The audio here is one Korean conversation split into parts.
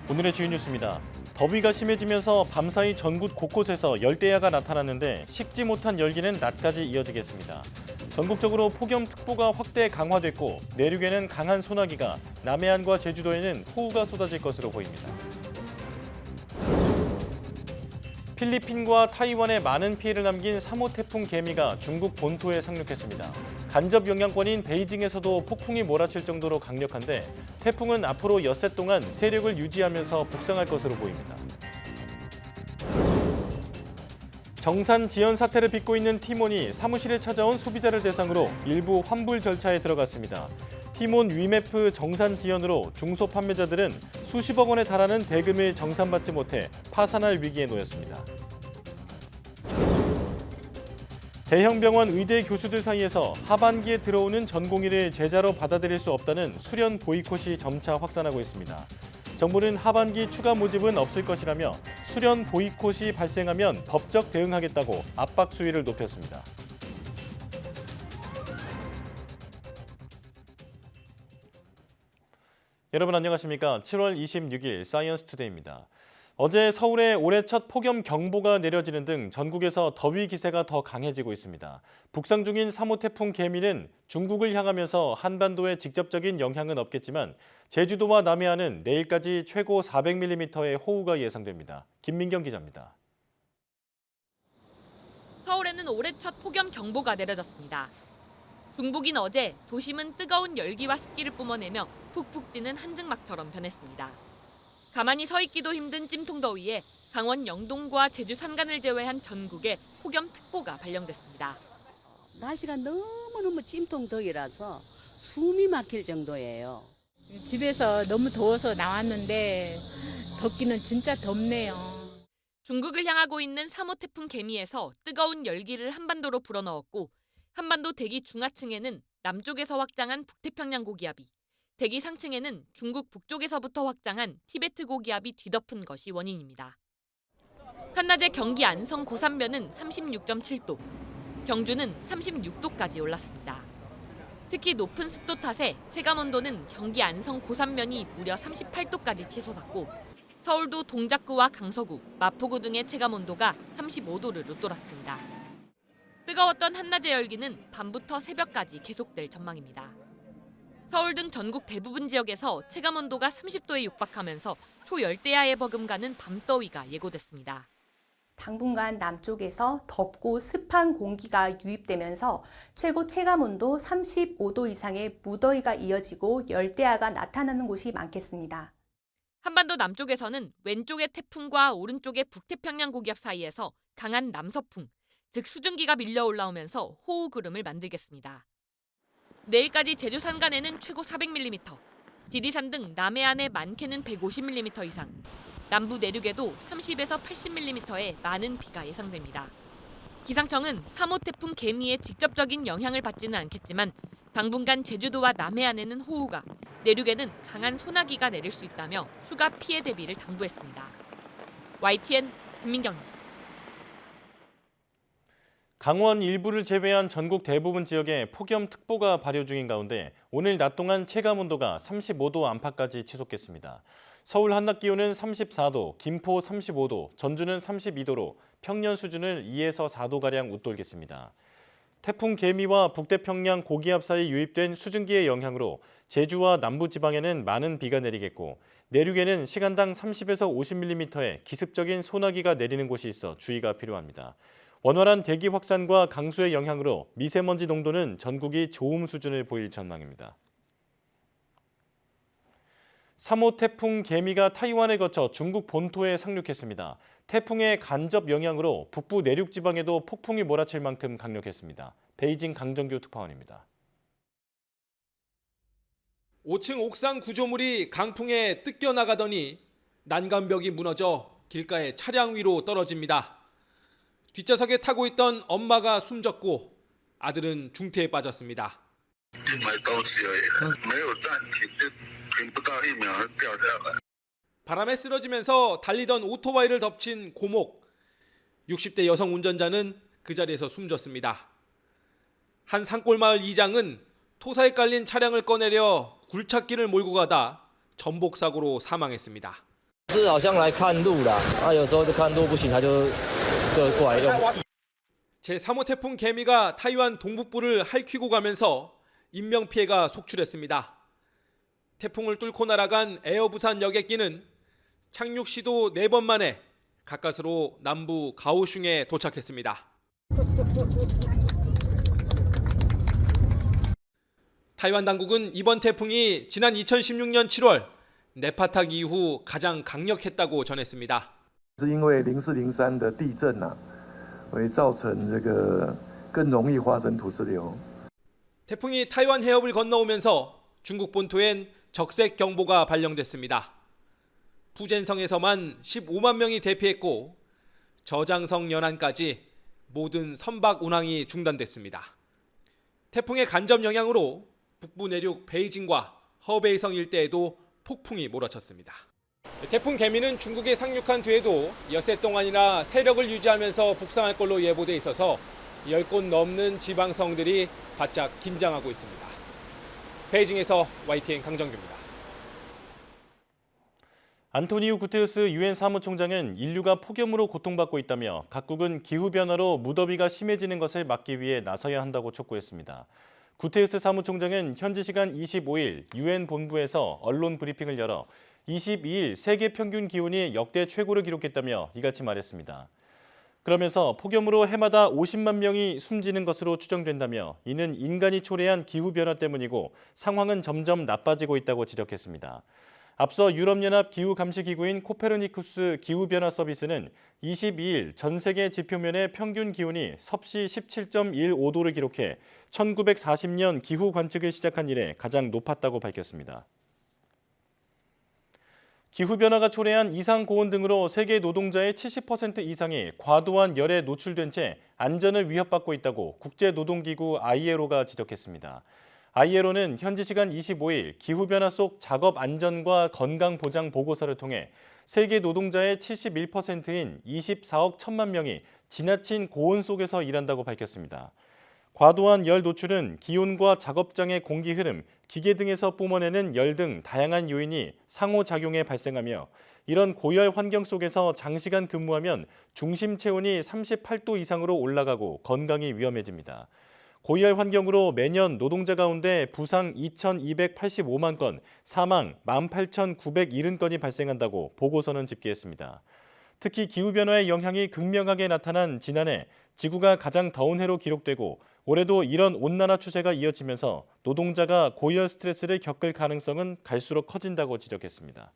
오늘의 주요 뉴스입니다. 더위가 심해지면서 밤사이 전국 곳곳에서 열대야가 나타났는데 식지 못한 열기는 낮까지 이어지겠습니다. 전국적으로 폭염특보가 확대 강화됐고 내륙에는 강한 소나기가, 남해안과 제주도에는 호우가 쏟아질 것으로 보입니다. 필리핀과 타이완에 많은 피해를 남긴 3호 태풍 개미가 중국 본토에 상륙했습니다. 간접 영향권인 베이징에서도 폭풍이 몰아칠 정도로 강력한데 태풍은 앞으로 엿새 동안 세력을 유지하면서 북상할 것으로 보입니다. 정산 지연 사태를 빚고 있는 티몬이 사무실에 찾아온 소비자를 대상으로 일부 환불 절차에 들어갔습니다. 티몬 위메프 정산 지연으로 중소 판매자들은 수십억 원에 달하는 대금을 정산받지 못해 파산할 위기에 놓였습니다. 대형 병원 의대 교수들 사이에서 하반기에 들어오는 전공의를 제자로 받아들일 수 없다는 수련 보이콧이 점차 확산하고 있습니다. 정부는 하반기 추가 모집은 없을 것이라며 수련 보이콧이 발생하면 법적 대응하겠다고 압박 수위를 높였습니다. 여러분 안녕하십니까? 7월 26일 사이언스 투데이입니다. 어제 서울에 올해 첫 폭염 경보가 내려지는 등 전국에서 더위 기세가 더 강해지고 있습니다. 북상 중인 3호 태풍 개미는 중국을 향하면서 한반도에 직접적인 영향은 없겠지만 제주도와 남해안은 내일까지 최고 400mm의 호우가 예상됩니다. 김민경 기자입니다. 서울에는 올해 첫 폭염 경보가 내려졌습니다. 중복인 어제 도심은 뜨거운 열기와 습기를 뿜어내며 푹푹 찌는 한증막처럼 변했습니다. 가만히 서 있기도 힘든 찜통더위에 강원 영동과 제주 산간을 제외한 전국에 폭염특보가 발령됐습니다. 날씨가 너무너무 찜통더위라서 숨이 막힐 정도예요. 집에서 너무 더워서 나왔는데 덥기는 진짜 덥네요. 중국을 향하고 있는 3호 태풍 개미에서 뜨거운 열기를 한반도로 불어넣었고 한반도 대기 중하층에는 남쪽에서 확장한 북태평양 고기압이, 대기 상층에는 중국 북쪽에서부터 확장한 티베트 고기압이 뒤덮은 것이 원인입니다. 한낮에 경기 안성 고산면은 36.7도, 경주는 36도까지 올랐습니다. 특히 높은 습도 탓에 체감온도는 경기 안성 고산면이 무려 38도까지 치솟았고 서울도 동작구와 강서구, 마포구 등의 체감온도가 35도를 웃돌았습니다. 뜨거웠던 한낮의 열기는 밤부터 새벽까지 계속될 전망입니다. 서울 등 전국 대부분 지역에서 체감온도가 30도에 육박하면서 초열대야에 버금가는 밤더위가 예고됐습니다. 당분간 남쪽에서 덥고 습한 공기가 유입되면서 최고 체감온도 35도 이상의 무더위가 이어지고 열대야가 나타나는 곳이 많겠습니다. 한반도 남쪽에서는 왼쪽의 태풍과 오른쪽의 북태평양 고기압 사이에서 강한 남서풍, 즉 수증기가 밀려 올라오면서 호우 구름을 만들겠습니다. 내일까지 제주 산간에는 최고 400mm, 지리산 등 남해안의 많게는 150mm 이상, 남부 내륙에도 30에서 80mm의 많은 비가 예상됩니다. 기상청은 3호 태풍 개미의 직접적인 영향을 받지는 않겠지만 당분간 제주도와 남해안에는 호우가, 내륙에는 강한 소나기가 내릴 수 있다며 추가 피해 대비를 당부했습니다. YTN 김민경입니다. 강원 일부를 제외한 전국 대부분 지역에 폭염특보가 발효 중인 가운데 오늘 낮 동안 체감온도가 35도 안팎까지 치솟겠습니다. 서울 한낮 기온은 34도, 김포 35도, 전주는 32도로 평년 수준을 2에서 4도가량 웃돌겠습니다. 태풍 개미와 북태평양 고기압 사이 유입된 수증기의 영향으로 제주와 남부지방에는 많은 비가 내리겠고 내륙에는 시간당 30에서 50mm의 기습적인 소나기가 내리는 곳이 있어 주의가 필요합니다. 원활한 대기 확산과 강수의 영향으로 미세먼지 농도는 전국이 좋음 수준을 보일 전망입니다. 3호 태풍 개미가 타이완을 거쳐 중국 본토에 상륙했습니다. 태풍의 간접 영향으로 북부 내륙 지방에도 폭풍이 몰아칠 만큼 강력했습니다. 베이징 강정규 특파원입니다. 5층 옥상 구조물이 강풍에 뜯겨나가더니 난간벽이 무너져 길가의 차량 위로 떨어집니다. 뒷좌석에 타고 있던 엄마가 숨졌고 아들은 중태에 빠졌습니다. 바람에 쓰러지면서 달리던 오토바이를 덮친 고목. 60대 여성 운전자는 그 자리에서 숨졌습니다. 한 산골마을 이장은 토사에 깔린 차량을 꺼내려 굴착기를 몰고 가다 전복사고로 사망했습니다. 是好像来看路啦，有时候就看路不行，他就过来用。 제3호 태풍 개미가 타이완 동북부를 핥히고 가면서 인명피해가 속출했습니다. 태풍을 뚫고 날아간 에어부산 여객기는 착륙 시도 4번 만에 가까스로 남부 가오슝에 도착했습니다. 타이완 당국은 이번 태풍이 지난 2016년 7월 네파탁 이후 가장 강력했다고 전했습니다. 是因为0403的地震会造成这个更容易发生土石流。 태풍이 타이완 해협을 건너오면서 중국 본토엔 적색 경보가 발령됐습니다. 푸젠성에서만 15만 명이 대피했고 저장성 연안까지 모든 선박 운항이 중단됐습니다. 태풍의 간접 영향으로 북부 내륙 베이징과 허베이성 일대에도 폭풍이 몰아쳤습니다. 태풍 개미는 중국에 상륙한 뒤에도 엿새 동안이나 세력을 유지하면서 북상할 걸로 예보돼 있어서 10곳 넘는 지방성들이 바짝 긴장하고 있습니다. 베이징에서 YTN 강정규입니다. 안토니우 구테르스 유엔 사무총장은 인류가 폭염으로 고통받고 있다며 각국은 기후변화로 무더위가 심해지는 것을 막기 위해 나서야 한다고 촉구했습니다. 구테르스 사무총장은 현지 시간 25일 유엔 본부에서 언론 브리핑을 열어 22일 세계 평균 기온이 역대 최고를 기록했다며 이같이 말했습니다. 그러면서 폭염으로 해마다 50만 명이 숨지는 것으로 추정된다며 이는 인간이 초래한 기후변화 때문이고 상황은 점점 나빠지고 있다고 지적했습니다. 앞서 유럽연합 기후감시기구인 코페르니쿠스 기후변화 서비스는 22일 전 세계 지표면의 평균 기온이 섭씨 17.15도를 기록해 1940년 기후 관측을 시작한 이래 가장 높았다고 밝혔습니다. 기후변화가 초래한 이상 고온 등으로 세계 노동자의 70% 이상이 과도한 열에 노출된 채 안전을 위협받고 있다고 국제노동기구 ILO가 지적했습니다. ILO는 현지 시간 25일 기후변화 속 작업 안전과 건강 보장 보고서를 통해 세계 노동자의 71%인 24억 1천만 명이 지나친 고온 속에서 일한다고 밝혔습니다. 과도한 열 노출은 기온과 작업장의 공기 흐름, 기계 등에서 뿜어내는 열 등 다양한 요인이 상호작용해 발생하며 이런 고열 환경 속에서 장시간 근무하면 중심 체온이 38도 이상으로 올라가고 건강이 위험해집니다. 고열 환경으로 매년 노동자 가운데 부상 2,285만 건, 사망 18,970건이 발생한다고 보고서는 집계했습니다. 특히 기후변화의 영향이 극명하게 나타난 지난해 지구가 가장 더운 해로 기록되고 올해도 이런 온난화 추세가 이어지면서 노동자가 고열 스트레스를 겪을 가능성은 갈수록 커진다고 지적했습니다.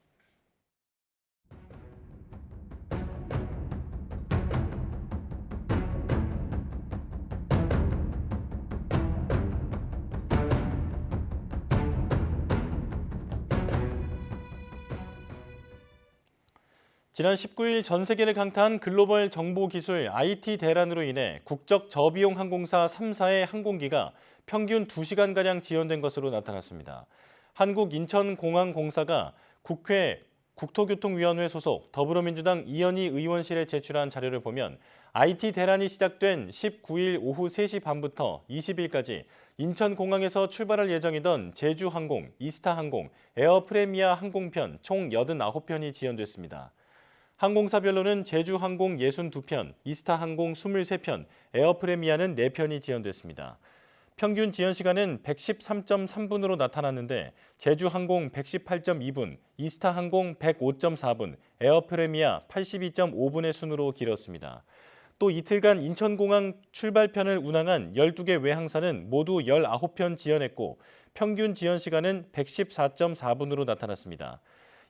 지난 19일 전 세계를 강타한 글로벌 정보기술 IT 대란으로 인해 국적 저비용 항공사 3사의 항공기가 평균 2시간가량 지연된 것으로 나타났습니다. 한국인천공항공사가 국회 국토교통위원회 소속 더불어민주당 이현희 의원실에 제출한 자료를 보면 IT 대란이 시작된 19일 오후 3시 반부터 20일까지 인천공항에서 출발할 예정이던 제주항공, 이스타항공, 에어프레미아 항공편 총 89편이 지연됐습니다. 항공사별로는 제주항공 62편, 이스타항공 23편, 에어프레미아는 4편이 지연됐습니다. 평균 지연 시간은 113.3분으로 나타났는데 제주항공 118.2분, 이스타항공 105.4분, 에어프레미아 82.5분의 순으로 길었습니다. 또 이틀간 인천공항 출발편을 운항한 12개 외항사는 모두 19편 지연했고 평균 지연 시간은 114.4분으로 나타났습니다.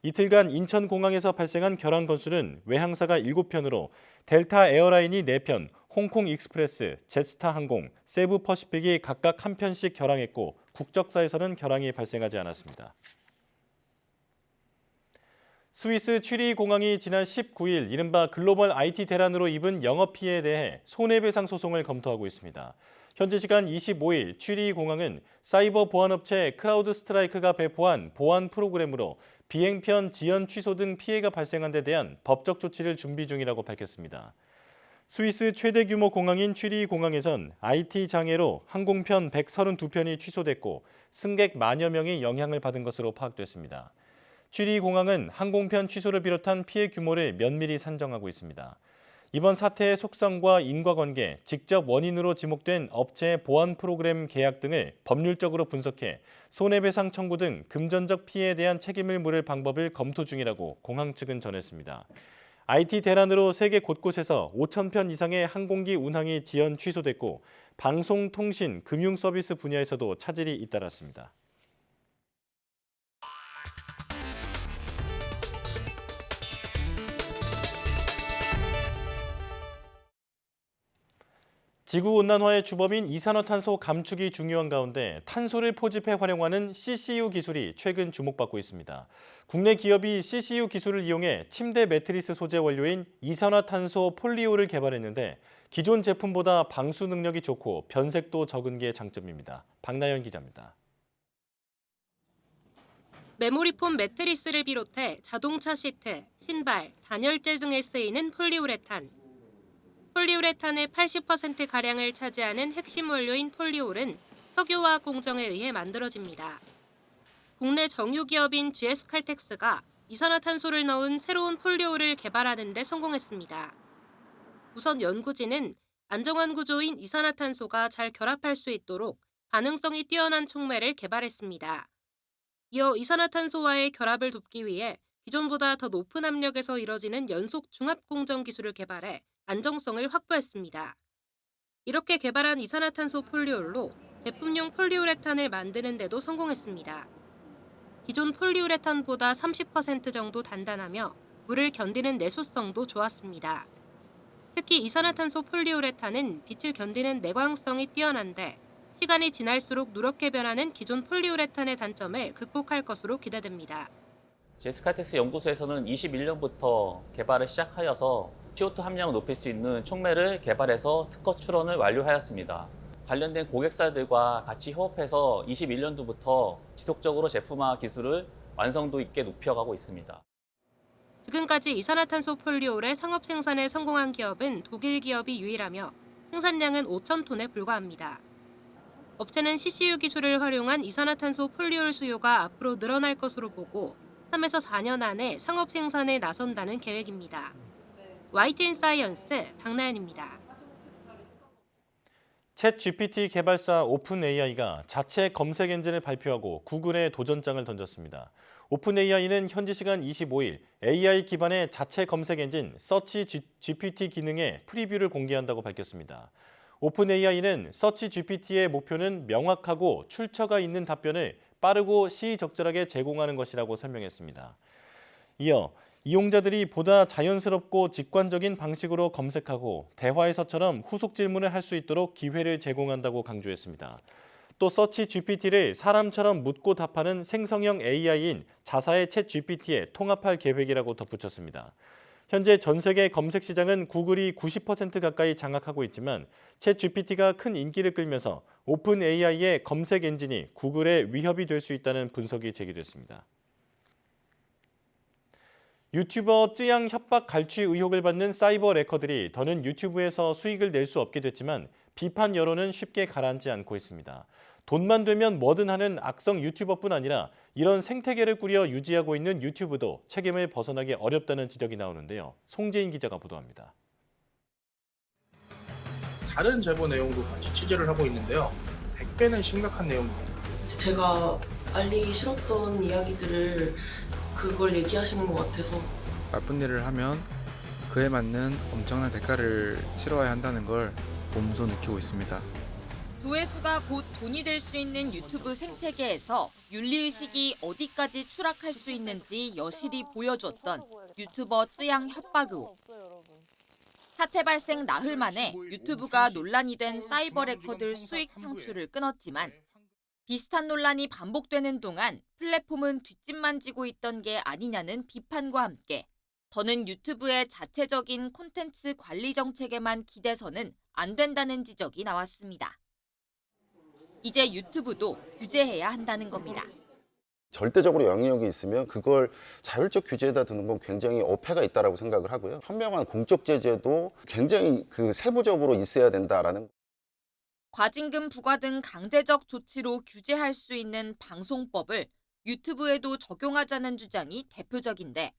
이틀간 인천공항에서 발생한 결항 건수는 외항사가 7편으로 델타 에어라인이 4편, 홍콩 익스프레스, 제스타 항공, 세부 퍼시픽이 각각 1편씩 결항했고 국적사에서는 결항이 발생하지 않았습니다. 스위스 취리 공항이 지난 19일 이른바 글로벌 IT 대란으로 입은 영업 피해에 대해 손해배상 소송을 검토하고 있습니다. 현지 시간 25일 취리 공항은 사이버 보안업체 크라우드 스트라이크가 배포한 보안 프로그램으로 비행편 지연 취소 등 피해가 발생한 데 대한 법적 조치를 준비 중이라고 밝혔습니다. 스위스 최대 규모 공항인 취리 공항에선 IT 장애로 항공편 132편이 취소됐고 승객 만여 명이 영향을 받은 것으로 파악됐습니다. 취리공항은 항공편 취소를 비롯한 피해 규모를 면밀히 산정하고 있습니다. 이번 사태의 속성과 인과관계, 직접 원인으로 지목된 업체의 보안 프로그램 계약 등을 법률적으로 분석해 손해배상 청구 등 금전적 피해에 대한 책임을 물을 방법을 검토 중이라고 공항 측은 전했습니다. IT 대란으로 세계 곳곳에서 5,000편 이상의 항공기 운항이 지연 취소됐고 방송, 통신, 금융 서비스 분야에서도 차질이 잇따랐습니다. 지구온난화의 주범인 이산화탄소 감축이 중요한 가운데 탄소를 포집해 활용하는 CCU 기술이 최근 주목받고 있습니다. 국내 기업이 CCU 기술을 이용해 침대 매트리스 소재 원료인 이산화탄소 폴리오를 개발했는데 기존 제품보다 방수 능력이 좋고 변색도 적은 게 장점입니다. 박나연 기자입니다. 메모리폼 매트리스를 비롯해 자동차 시트, 신발, 단열재 등에 쓰이는 폴리우레탄. 폴리우레탄의 80%가량을 차지하는 핵심 원료인 폴리올은 석유화학 공정에 의해 만들어집니다. 국내 정유 기업인 GS칼텍스가 이산화탄소를 넣은 새로운 폴리올을 개발하는 데 성공했습니다. 우선 연구진은 안정환 구조인 이산화탄소가 잘 결합할 수 있도록 반응성이 뛰어난 촉매를 개발했습니다. 이어 이산화탄소와의 결합을 돕기 위해 기존보다 더 높은 압력에서 이뤄지는 연속 중합 공정 기술을 개발해 안정성을 확보했습니다. 이렇게 개발한 이산화탄소 폴리올로 제품용 폴리우레탄을 만드는 데도 성공했습니다. 기존 폴리우레탄보다 30% 정도 단단하며 물을 견디는 내수성도 좋았습니다. 특히 이산화탄소 폴리우레탄은 빛을 견디는 내광성이 뛰어난데 시간이 지날수록 누렇게 변하는 기존 폴리우레탄의 단점을 극복할 것으로 기대됩니다. GS칼텍스 연구소에서는 21년부터 개발을 시작하여서 CO2 함량을 높일 수 있는 촉매를 개발해서 특허 출원을 완료하였습니다. 관련된 고객사들과 같이 협업해서 21년도부터 지속적으로 제품화 기술을 완성도 있게 높여가고 있습니다. 지금까지 이산화탄소 폴리올의 상업 생산에 성공한 기업은 독일 기업이 유일하며 생산량은 5,000톤에 불과합니다. 업체는 CCU 기술을 활용한 이산화탄소 폴리올 수요가 앞으로 늘어날 것으로 보고 3에서 4년 안에 상업 생산에 나선다는 계획입니다. YTN 사이언스 박나연입니다. 챗 GPT 개발사 오픈 AI가 자체 검색 엔진을 발표하고 구글에 도전장을 던졌습니다. 오픈 AI는 현지 시간 25일 AI 기반의 자체 검색 엔진 서치 GPT 기능의 프리뷰를 공개한다고 밝혔습니다. 오픈 AI는 서치 GPT의 목표는 명확하고 출처가 있는 답변을 빠르고 시의적절하게 제공하는 것이라고 설명했습니다. 이어 이용자들이 보다 자연스럽고 직관적인 방식으로 검색하고 대화에서처럼 후속 질문을 할 수 있도록 기회를 제공한다고 강조했습니다. 또 서치 GPT를 사람처럼 묻고 답하는 생성형 AI인 자사의 챗 GPT에 통합할 계획이라고 덧붙였습니다. 현재 전 세계 검색 시장은 구글이 90% 가까이 장악하고 있지만 챗 GPT가 큰 인기를 끌면서 오픈 AI의 검색 엔진이 구글의 위협이 될 수 있다는 분석이 제기됐습니다. 유튜버 쯔양 협박 갈취 의혹을 받는 사이버 레커들이 더는 유튜브에서 수익을 낼 수 없게 됐지만 비판 여론은 쉽게 가라앉지 않고 있습니다. 돈만 되면 뭐든 하는 악성 유튜버뿐 아니라 이런 생태계를 꾸려 유지하고 있는 유튜브도 책임을 벗어나기 어렵다는 지적이 나오는데요. 송재인 기자가 보도합니다. 다른 제보 내용도 같이 취재를 하고 있는데요. 100배는 심각한 내용입니다. 제가 알리기 싫었던 이야기들을 그걸 얘기하시는 것 같아서 나쁜 일을 하면 그에 맞는 엄청난 대가를 치러야 한다는 걸 몸소 느끼고 있습니다. 조회수가 곧 돈이 될 수 있는 유튜브 생태계에서 윤리의식이 어디까지 추락할 수 있는지 여실히 보여줬던 유튜버 쯔양 협박 의혹. 사태 발생 나흘 만에 유튜브가 논란이 된 사이버 레커들 수익 창출을 끊었지만 비슷한 논란이 반복되는 동안 플랫폼은 뒷짐만 지고 있던 게 아니냐는 비판과 함께 더는 유튜브의 자체적인 콘텐츠 관리 정책에만 기대서는 안 된다는 지적이 나왔습니다. 이제 유튜브도 규제해야 한다는 겁니다. 절대적으로 영향력이 있으면 그걸 자율적 규제에다 두는 건 굉장히 어폐가 있다라고 생각을 하고요. 현명한 공적 제재도 굉장히 세부적으로 있어야 된다라는. 과징금 부과 등 강제적 조치로 규제할 수 있는 방송법을 유튜브에도 적용하자는 주장이 대표적인데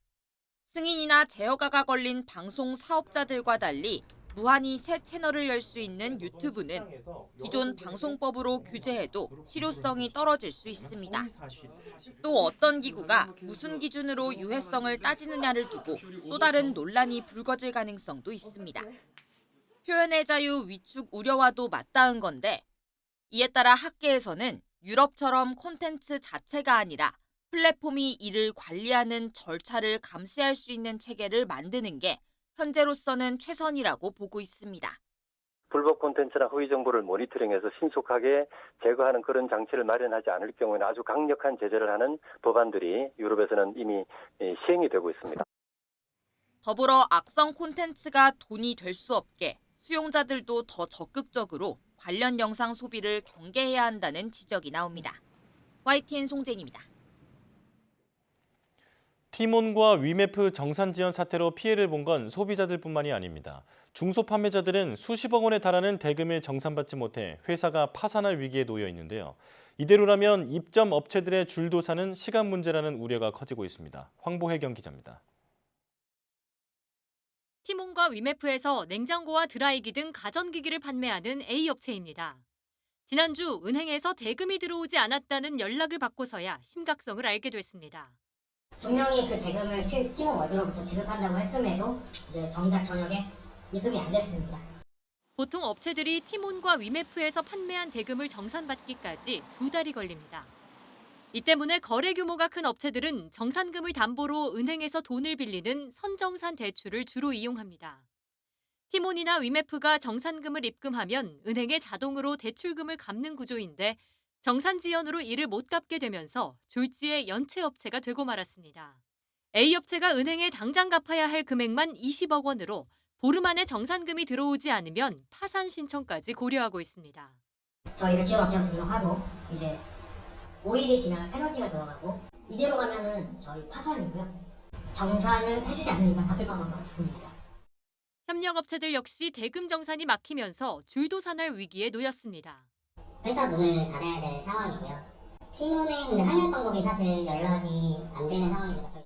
승인이나 제어가가 걸린 방송 사업자들과 달리 무한히 새 채널을 열 수 있는 유튜브는 기존 방송법으로 규제해도 실효성이 떨어질 수 있습니다. 또 어떤 기구가 무슨 기준으로 유해성을 따지느냐를 두고 또 다른 논란이 불거질 가능성도 있습니다. 표현의 자유 위축 우려와도 맞닿은 건데 이에 따라 학계에서는 유럽처럼 콘텐츠 자체가 아니라 플랫폼이 이를 관리하는 절차를 감시할 수 있는 체계를 만드는 게 현재로서는 최선이라고 보고 있습니다. 불법 콘텐츠나 허위 정보를 모니터링해서 신속하게 제거하는 그런 장치를 마련하지 않을 경우에는 아주 강력한 제재를 하는 법안들이 유럽에서는 이미 시행이 되고 있습니다. 더불어 악성 콘텐츠가 돈이 될 수 없게 수용자들도 더 적극적으로 관련 영상 소비를 경계해야 한다는 지적이 나옵니다. YTN 송재인입니다. 티몬과 위메프 정산 지연 사태로 피해를 본 건 소비자들뿐만이 아닙니다. 중소판매자들은 수십억 원에 달하는 대금을 정산받지 못해 회사가 파산할 위기에 놓여 있는데요. 이대로라면 입점 업체들의 줄도사는 시간 문제라는 우려가 커지고 있습니다. 황보혜경 기자입니다. 티몬과 위메프에서 냉장고와 드라이기 등 가전기기를 판매하는 A업체입니다. 지난주 은행에서 대금이 들어오지 않았다는 연락을 받고서야 심각성을 알게 됐습니다. 분명히 그 대금을 티몬 월드로부터 지급한다고 했음에도 이제 정작 저녁에 입금이 안 됐습니다. 보통 업체들이 티몬과 위메프에서 판매한 대금을 정산받기까지 2달이 걸립니다. 이 때문에 거래 규모가 큰 업체들은 정산금을 담보로 은행에서 돈을 빌리는 선정산 대출을 주로 이용합니다. 티몬이나 위메프가 정산금을 입금하면 은행에 자동으로 대출금을 갚는 구조인데 정산 지연으로 이를 못 갚게 되면서 졸지에 연체업체가 되고 말았습니다. A업체가 은행에 당장 갚아야 할 금액만 20억 원으로 보름 안에 정산금이 들어오지 않으면 파산 신청까지 고려하고 있습니다. 저희를 지원업체로 등록하고 이제 5일이 지나면 페널티가 들어가고 이대로 가면은 저희 파산이고요. 정산을 해주지 않는 이상 갚을 방법은 없습니다. 협력업체들 역시 대금 정산이 막히면서 줄도산할 위기에 놓였습니다. 회사 문을 닫아야 될 상황이고요. 티몬에 항의 방법이 사실 연락이 안 되는 상황입니다.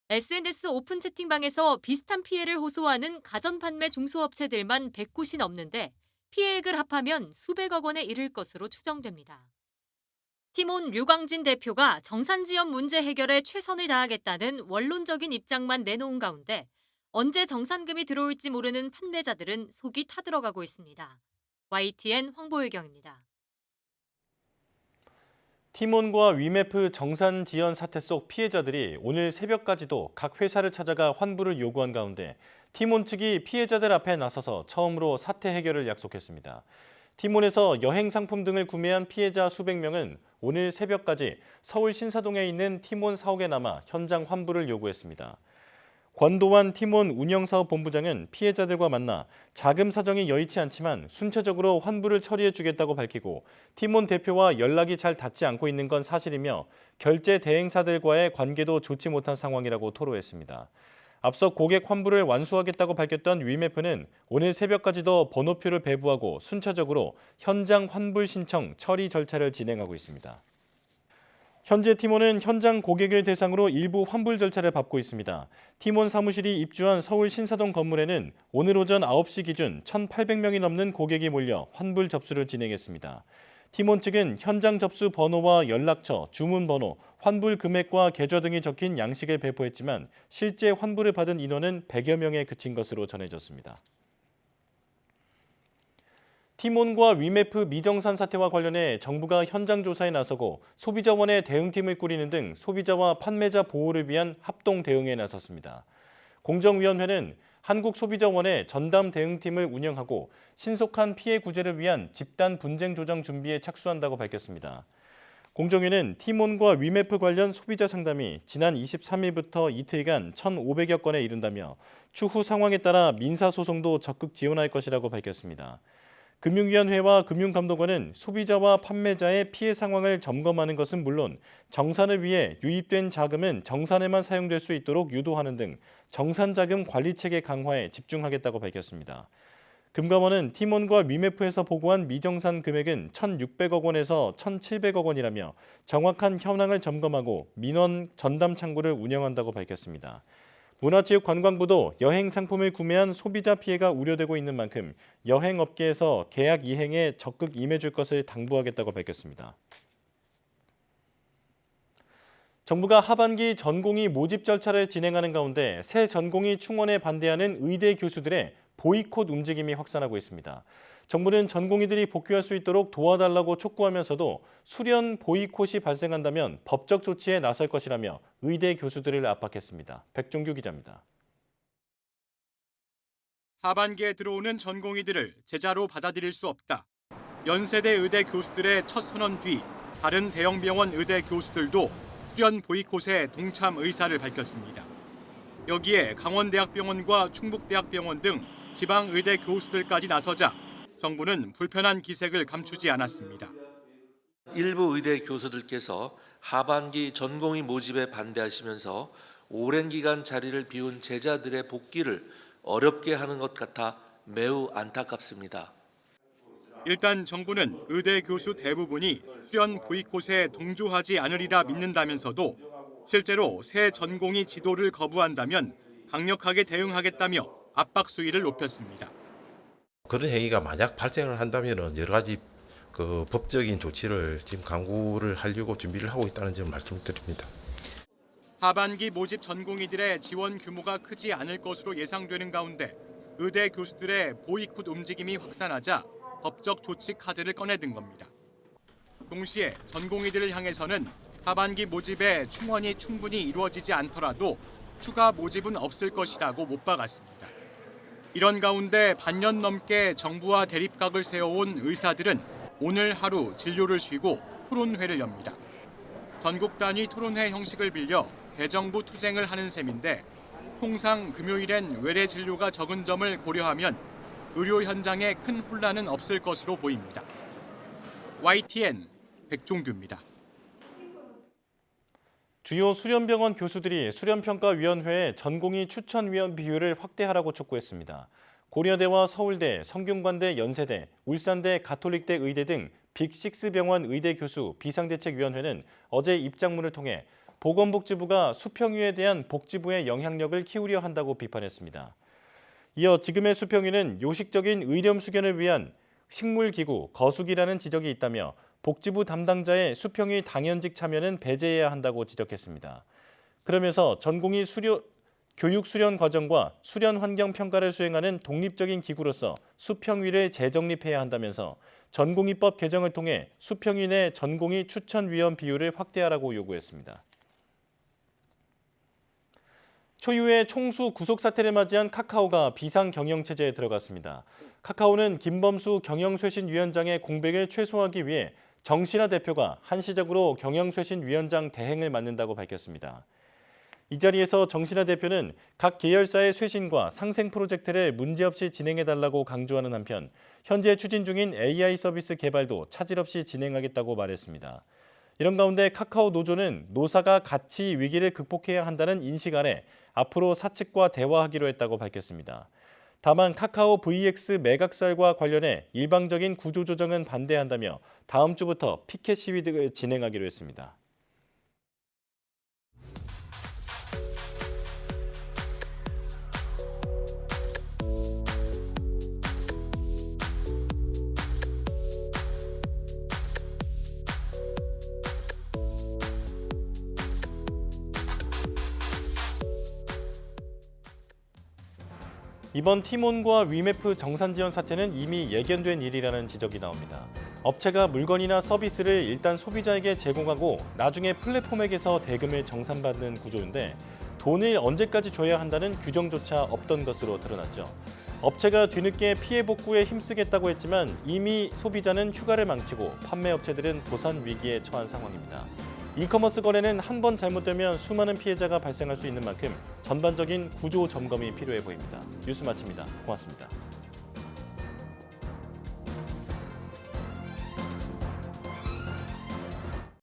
SNS 오픈 채팅방에서 비슷한 피해를 호소하는 가전 판매 중소업체들만 100곳이 넘는데 피해액을 합하면 수백억 원에 이를 것으로 추정됩니다. 티몬 류광진 대표가 정산 지연 문제 해결에 최선을 다하겠다는 원론적인 입장만 내놓은 가운데 언제 정산금이 들어올지 모르는 판매자들은 속이 타들어가고 있습니다. YTN 황보혜경입니다. 티몬과 위메프 정산 지연 사태 속 피해자들이 오늘 새벽까지도 각 회사를 찾아가 환불을 요구한 가운데 티몬 측이 피해자들 앞에 나서서 처음으로 사태 해결을 약속했습니다. 티몬에서 여행 상품 등을 구매한 피해자 수백 명은 오늘 새벽까지 서울 신사동에 있는 티몬 사옥에 남아 현장 환불을 요구했습니다. 권도환 티몬 운영사업본부장은 피해자들과 만나 자금 사정이 여의치 않지만 순차적으로 환불을 처리해 주겠다고 밝히고 티몬 대표와 연락이 잘 닿지 않고 있는 건 사실이며 결제 대행사들과의 관계도 좋지 못한 상황이라고 토로했습니다. 앞서 고객 환불을 완수하겠다고 밝혔던 위메프는 오늘 새벽까지도 번호표를 배부하고 순차적으로 현장 환불 신청 처리 절차를 진행하고 있습니다. 현재 티몬은 현장 고객을 대상으로 일부 환불 절차를 밟고 있습니다. 티몬 사무실이 입주한 서울 신사동 건물에는 오늘 오전 9시 기준 1,800명이 넘는 고객이 몰려 환불 접수를 진행했습니다. 티몬 측은 현장 접수 번호와 연락처, 주문 번호, 환불 금액과 계좌 등이 적힌 양식을 배포했지만 실제 환불을 받은 인원은 100여 명에 그친 것으로 전해졌습니다. 티몬과 위메프 미정산 사태와 관련해 정부가 현장 조사에 나서고 소비자원의 대응팀을 꾸리는 등 소비자와 판매자 보호를 위한 합동 대응에 나섰습니다. 공정위원회는 한국소비자원의 전담 대응팀을 운영하고 신속한 피해 구제를 위한 집단 분쟁 조정 준비에 착수한다고 밝혔습니다. 공정위는 티몬과 위메프 관련 소비자 상담이 지난 23일부터 이틀간 1,500여 건에 이른다며 추후 상황에 따라 민사소송도 적극 지원할 것이라고 밝혔습니다. 금융위원회와 금융감독원은 소비자와 판매자의 피해 상황을 점검하는 것은 물론 정산을 위해 유입된 자금은 정산에만 사용될 수 있도록 유도하는 등 정산자금 관리체계 강화에 집중하겠다고 밝혔습니다. 금감원은 티몬과 위메프에서 보고한 미정산 금액은 1,600억 원에서 1,700억 원이라며 정확한 현황을 점검하고 민원 전담 창구를 운영한다고 밝혔습니다. 문화체육관광부도 여행 상품을 구매한 소비자 피해가 우려되고 있는 만큼 여행업계에서 계약 이행에 적극 임해줄 것을 당부하겠다고 밝혔습니다. 정부가 하반기 전공의 모집 절차를 진행하는 가운데 새 전공의 충원에 반대하는 의대 교수들의 보이콧 움직임이 확산하고 있습니다. 정부는 전공의들이 복귀할 수 있도록 도와달라고 촉구하면서도 수련 보이콧이 발생한다면 법적 조치에 나설 것이라며 의대 교수들을 압박했습니다. 백종규 기자입니다. 하반기에 들어오는 전공의들을 제자로 받아들일 수 없다. 연세대 의대 교수들의 첫 선언 뒤 다른 대형 병원 의대 교수들도 수련 보이콧에 동참 의사를 밝혔습니다. 여기에 강원대학병원과 충북대학병원 등 지방의대 교수들까지 나서자 정부는 불편한 기색을 감추지 않았습니다. 일부 의대 교수들께서 하반기 전공의 모집에 반대하시면서 오랜 기간 자리를 비운 제자들의 복귀를 어렵게 하는 것 같아 매우 안타깝습니다. 일단 정부는 의대 교수 대부분이 수련 보이콧에 동조하지 않으리라 믿는다면서도 실제로 새 전공의 지도를 거부한다면 강력하게 대응하겠다며 압박 수위를 높였습니다. 그런 행위가 만약 발생을 한다면 여러 가지 법적인 조치를 지금 강구를 하려고 준비를 하고 있다는 점을 말씀드립니다. 하반기 모집 전공의들의 지원 규모가 크지 않을 것으로 예상되는 가운데 의대 교수들의 보이콧 움직임이 확산하자 법적 조치 카드를 꺼내든 겁니다. 동시에 전공의들을 향해서는 하반기 모집에 충원이 충분히 이루어지지 않더라도 추가 모집은 없을 것이라고 못 박았습니다. 이런 가운데 반년 넘게 정부와 대립각을 세워온 의사들은 오늘 하루 진료를 쉬고 토론회를 엽니다. 전국 단위 토론회 형식을 빌려 대정부 투쟁을 하는 셈인데 통상 금요일엔 외래 진료가 적은 점을 고려하면 의료 현장에 큰 혼란은 없을 것으로 보입니다. YTN 백종규입니다. 주요 수련병원 교수들이 수련평가위원회에 전공의 추천위원 비율을 확대하라고 촉구했습니다. 고려대와 서울대, 성균관대, 연세대, 울산대, 가톨릭대 의대 등 빅6 병원 의대 교수 비상대책위원회는 어제 입장문을 통해 보건복지부가 수평위에 대한 복지부의 영향력을 키우려 한다고 비판했습니다. 이어 지금의 수평위는 요식적인 의료 수견을 위한 식물기구, 거수기라는 지적이 있다며 복지부 담당자의 수평위 당연직 참여는 배제해야 한다고 지적했습니다. 그러면서 전공의 교육 수련 과정과 수련 환경 평가를 수행하는 독립적인 기구로서 수평위를 재정립해야 한다면서 전공의법 개정을 통해 수평위 내 전공의 추천위원 비율을 확대하라고 요구했습니다. 초유의 총수 구속 사태를 맞이한 카카오가 비상 경영 체제에 들어갔습니다. 카카오는 김범수 경영쇄신위원장의 공백을 최소화하기 위해 정신화 대표가 한시적으로 경영쇄신위원장 대행을 맡는다고 밝혔습니다. 이 자리에서 정신화 대표는 각 계열사의 쇄신과 상생 프로젝트를 문제없이 진행해달라고 강조하는 한편 현재 추진 중인 AI 서비스 개발도 차질 없이 진행하겠다고 말했습니다. 이런 가운데 카카오 노조는 노사가 같이 위기를 극복해야 한다는 인식 아래 앞으로 사측과 대화하기로 했다고 밝혔습니다. 다만 카카오 VX 매각설과 관련해 일방적인 구조조정은 반대한다며 다음 주부터 피켓 시위 등을 진행하기로 했습니다. 이번 티몬과 위메프 정산 지원 사태는 이미 예견된 일이라는 지적이 나옵니다. 업체가 물건이나 서비스를 일단 소비자에게 제공하고 나중에 플랫폼에게서 대금을 정산받는 구조인데 돈을 언제까지 줘야 한다는 규정조차 없던 것으로 드러났죠. 업체가 뒤늦게 피해 복구에 힘쓰겠다고 했지만 이미 소비자는 휴가를 망치고 판매업체들은 도산 위기에 처한 상황입니다. 이커머스 거래는 한 번 잘못되면 수많은 피해자가 발생할 수 있는 만큼 전반적인 구조 점검이 필요해 보입니다. 뉴스 마칩니다. 고맙습니다.